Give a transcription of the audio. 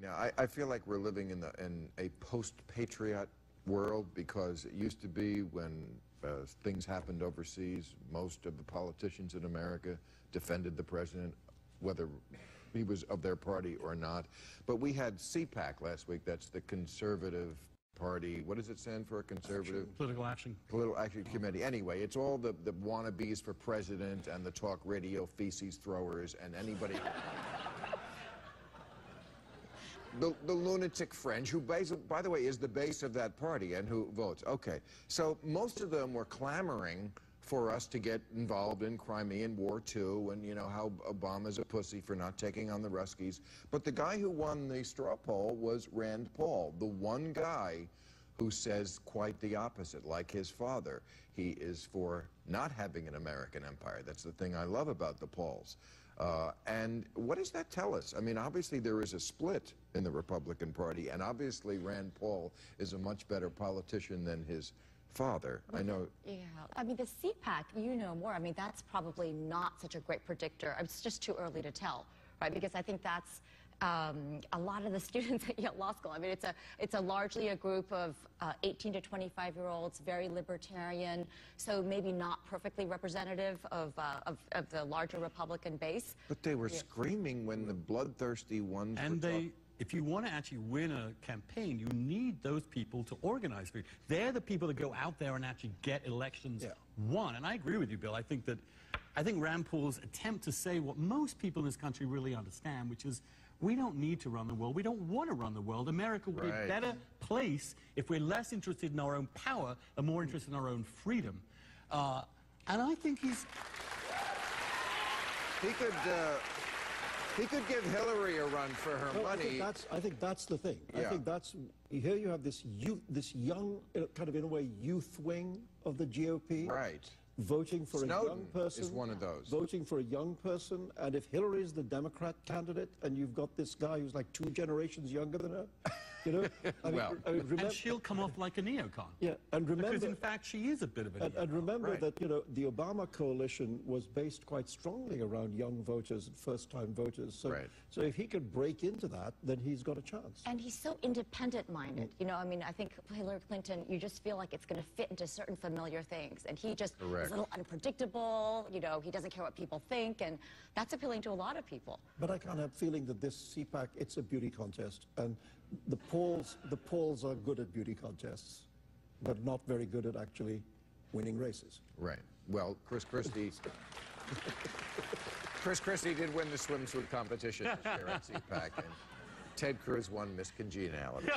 Now, I feel like we're living in a post-patriot world, because it used to be when things happened overseas, most of the politicians in America defended the president, whether he was of their party or not. But we had CPAC last week. That's the Conservative Party. What does it stand for? Conservative? Political Action. Political Action Committee. Anyway, it's all the wannabes for president and the talk radio feces throwers and anybody... The lunatic fringe, who, by the way, is the base of that party and who votes. Okay, so most of them were clamoring for us to get involved in Crimean War II, and you know how Obama's a pussy for not taking on the Ruskies. But the guy who won the straw poll was Rand Paul, the one guy who says quite the opposite, like his father. He is for not having an American empire. That's the thing I love about the Pauls. And what does that tell us? I mean, obviously there is a split in the Republican Party, and obviously Rand Paul is a much better politician than his father. I know. Yeah, I mean, the CPAC, you know more. I mean, that's probably not such a great predictor. It's just too early to tell, right? Because I think that's a lot of the students at Yale Law School. I mean, it's a largely a group of 18 to 25-year-olds, very libertarian, so maybe not perfectly representative of the larger Republican base. But they were screaming when the bloodthirsty ones if you want to actually win a campaign, you need those people to organize for you. They're the people that go out there and actually get elections won. And I agree with you, Bill. I think Rand Paul's attempt to say what most people in this country really understand, which is, we don't need to run the world. We don't want to run the world. America will be a better place if we're less interested in our own power and more interested in our own freedom. And I think he could give Hillary a run for her money. I think that's the thing. Yeah. I think that's, here you have this young, kind of in a way, youth wing of the GOP. Right. Voting for Snowden a young person. is one of those. Voting for a young person, and if Hillary is the Democrat candidate, and you've got this guy who's like 2 generations younger than her, you know, I mean, and she'll come off like a neocon. Yeah, and remember, because in fact she is a bit of a neocon. And remember that, you know, the Obama coalition was based quite strongly around young voters and first-time voters. So, so if he could break into that, then he's got a chance. And he's so independent-minded. You know, I mean, I think Hillary Clinton, you just feel like it's going to fit into certain familiar things, and he just is a little unpredictable. You know, he doesn't care what people think, and that's appealing to a lot of people. But I kind of have a feeling that this CPAC, it's a beauty contest, and the polls are good at beauty contests, but not very good at actually winning races. Right. Well, Chris Christie did win the swimsuit competition this year at CPAC, and Ted Cruz won Miss Congeniality.